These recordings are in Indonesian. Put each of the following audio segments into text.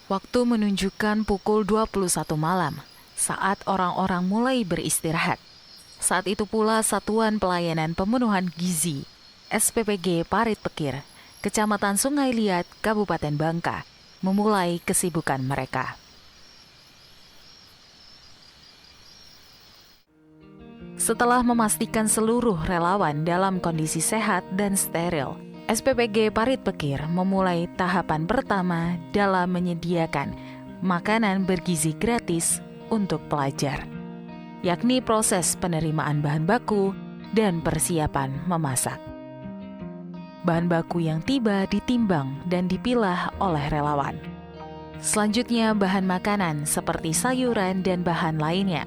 Waktu menunjukkan pukul 21 malam, saat orang-orang mulai beristirahat. Saat itu pula Satuan Pelayanan Pemenuhan Gizi, SPPG Parit Pekir, Kecamatan Sungai Liat, Kabupaten Bangka, memulai kesibukan mereka. Setelah memastikan seluruh relawan dalam kondisi sehat dan steril, SPPG Parit Pekir memulai tahapan pertama dalam menyediakan makanan bergizi gratis untuk pelajar, yakni proses penerimaan bahan baku dan persiapan memasak. Bahan baku yang tiba ditimbang dan dipilah oleh relawan. Selanjutnya bahan makanan seperti sayuran dan bahan lainnya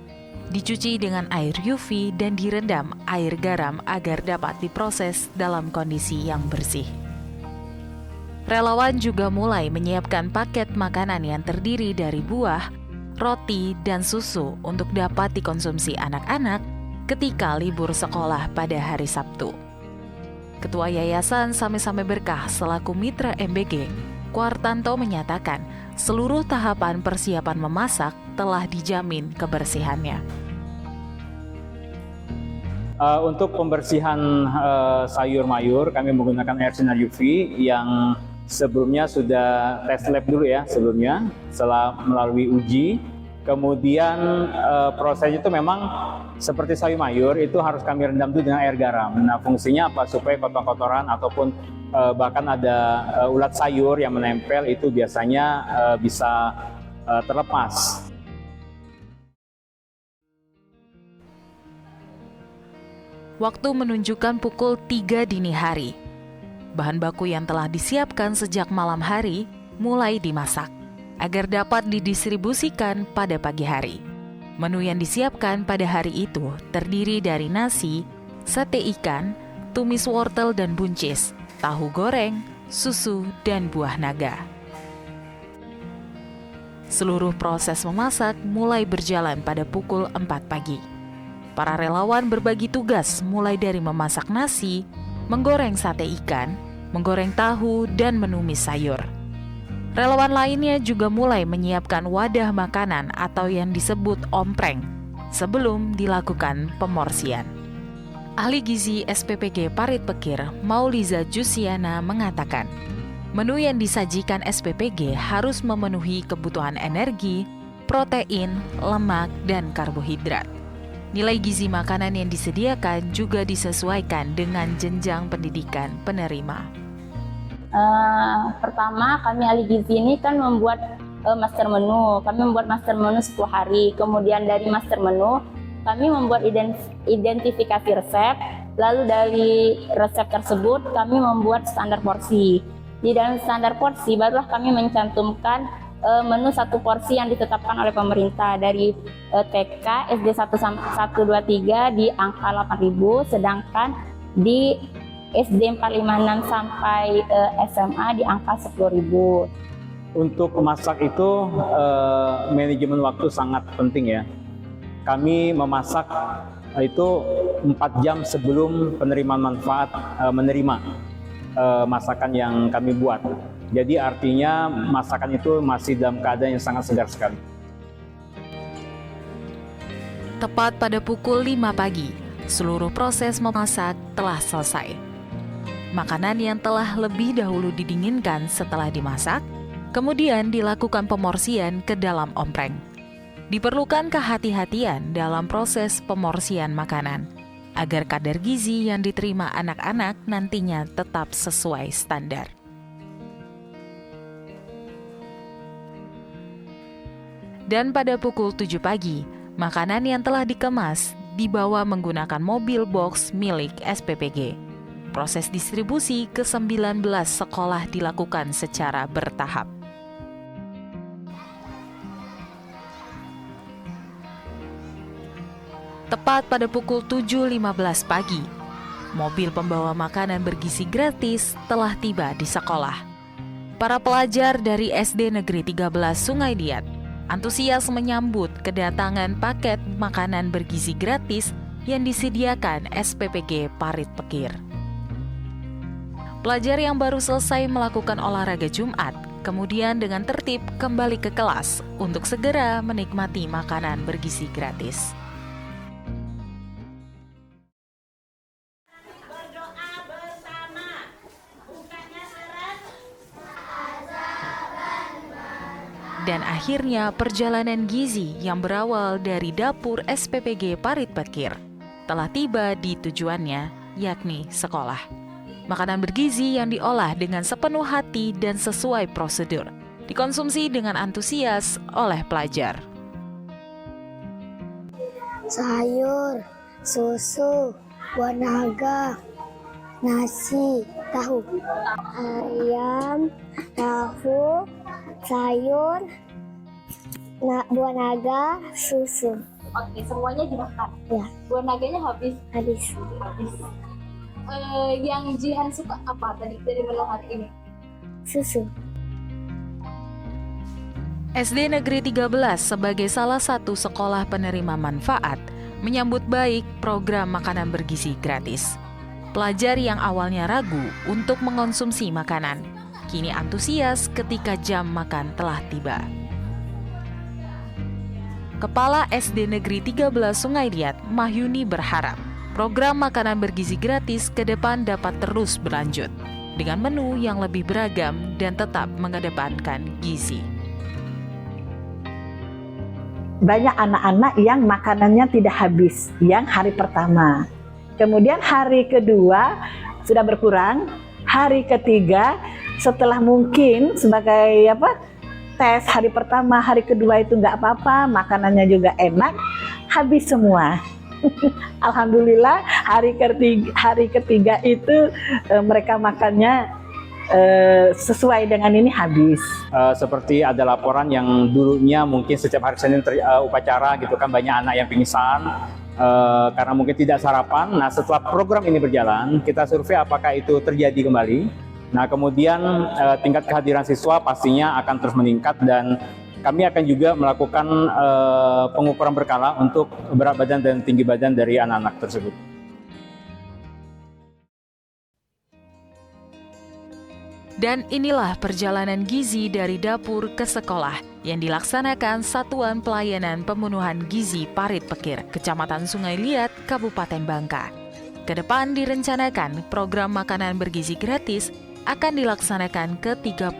dicuci dengan air UV dan direndam air garam agar dapat diproses dalam kondisi yang bersih. Relawan juga mulai menyiapkan paket makanan yang terdiri dari buah, roti, dan susu untuk dapat dikonsumsi anak-anak ketika libur sekolah pada hari Sabtu. Ketua Yayasan Same-Same Berkah selaku mitra MBG, Kuartanto menyatakan seluruh tahapan persiapan memasak telah dijamin kebersihannya. Untuk pembersihan sayur mayur, kami menggunakan air sinar UV yang sebelumnya sudah tes lab dulu ya sebelumnya, setelah melalui uji. Kemudian prosesnya itu memang seperti sayur mayur itu harus kami rendam dulu dengan air garam. Nah, fungsinya apa? Supaya kotoran-kotoran ataupun bahkan ada ulat sayur yang menempel itu biasanya bisa terlepas. Waktu menunjukkan pukul 3 dini hari. Bahan baku yang telah disiapkan sejak malam hari mulai dimasak agar dapat didistribusikan pada pagi hari. Menu yang disiapkan pada hari itu terdiri dari nasi, sate ikan, tumis wortel dan buncis, tahu goreng, susu, dan buah naga. Seluruh proses memasak mulai berjalan pada pukul 4 pagi. Para relawan berbagi tugas mulai dari memasak nasi, menggoreng sate ikan, menggoreng tahu, dan menumis sayur. Relawan lainnya juga mulai menyiapkan wadah makanan atau yang disebut ompreng sebelum dilakukan pemorsian. Ahli gizi SPPG Parit Pekir, Mauliza Jusiana mengatakan, menu yang disajikan SPPG harus memenuhi kebutuhan energi, protein, lemak, dan karbohidrat. Nilai gizi makanan yang disediakan juga disesuaikan dengan jenjang pendidikan penerima. Pertama, kami ahli gizi ini kan membuat master menu. Kami membuat master menu 10 hari. Kemudian dari master menu, kami membuat identifikasi resep. Lalu dari resep tersebut, kami membuat standar porsi. Di dalam standar porsi, barulah kami mencantumkan menu satu porsi yang ditetapkan oleh pemerintah dari TK, SD 1 2 3 di angka 8.000, sedangkan di SD 456 sampai SMA di angka 10.000. Untuk memasak itu manajemen waktu sangat penting ya. Kami memasak itu 4 jam sebelum penerimaan manfaat menerima masakan yang kami buat. Jadi artinya masakan itu masih dalam keadaan yang sangat segar sekali. Tepat pada pukul 5 pagi, seluruh proses memasak telah selesai. Makanan yang telah lebih dahulu didinginkan setelah dimasak, kemudian dilakukan pemorsian ke dalam ompreng. Diperlukan kehati-hatian dalam proses pemorsian makanan, agar kadar gizi yang diterima anak-anak nantinya tetap sesuai standar. Dan pada pukul 7 pagi, makanan yang telah dikemas dibawa menggunakan mobil box milik SPPG. Proses distribusi ke 19 sekolah dilakukan secara bertahap. Tepat pada pukul 7.15 pagi, mobil pembawa makanan bergizi gratis telah tiba di sekolah. Para pelajar dari SD Negeri 13 Sungai Liat antusias menyambut kedatangan paket makanan bergizi gratis yang disediakan SPPG Parit Pekir. Pelajar yang baru selesai melakukan olahraga Jumat kemudian dengan tertib kembali ke kelas untuk segera menikmati makanan bergizi gratis. Dan akhirnya perjalanan gizi yang berawal dari dapur SPPG Parit Pekir telah tiba di tujuannya, yakni sekolah. Makanan bergizi yang diolah dengan sepenuh hati dan sesuai prosedur, dikonsumsi dengan antusias oleh pelajar. Sayur, susu, buah naga, nasi, tahu, ayam, tahu, sayur, buah naga, susu. Oke, semuanya dimakan. Ya, Buah naganya habis. habis. Yang Jihan suka apa tadi dari menu hari ini? Susu. SD Negeri 13 sebagai salah satu sekolah penerima manfaat menyambut baik program makanan bergizi gratis. Pelajar yang awalnya ragu untuk mengonsumsi makanan, kini antusias ketika jam makan telah tiba. Kepala SD Negeri 13 Sungai Liat, Mahyuni berharap program makanan bergizi gratis ke depan dapat terus berlanjut dengan menu yang lebih beragam dan tetap mengedepankan gizi. Banyak anak-anak yang makanannya tidak habis yang hari pertama. Kemudian hari kedua sudah berkurang, hari ketiga setelah mungkin sebagai tes hari pertama, hari kedua itu nggak apa-apa, makanannya juga enak, habis semua. Alhamdulillah hari ketiga itu mereka makannya sesuai dengan ini habis. Seperti ada laporan yang dulunya mungkin setiap hari Senin upacara gitu kan, banyak anak yang pingsan karena mungkin tidak sarapan. Nah, setelah program ini berjalan, kita survei apakah itu terjadi kembali. Nah, kemudian tingkat kehadiran siswa pastinya akan terus meningkat dan kami akan juga melakukan pengukuran berkala untuk berat badan dan tinggi badan dari anak-anak tersebut. Dan inilah perjalanan gizi dari dapur ke sekolah yang dilaksanakan Satuan Pelayanan Pemenuhan Gizi Parit Pekir, Kecamatan Sungai Liat, Kabupaten Bangka. Kedepan direncanakan program makanan bergizi gratis akan dilaksanakan ke 31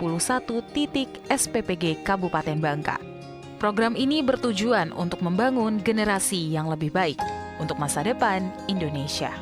titik SPPG Kabupaten Bangka. Program ini bertujuan untuk membangun generasi yang lebih baik untuk masa depan Indonesia.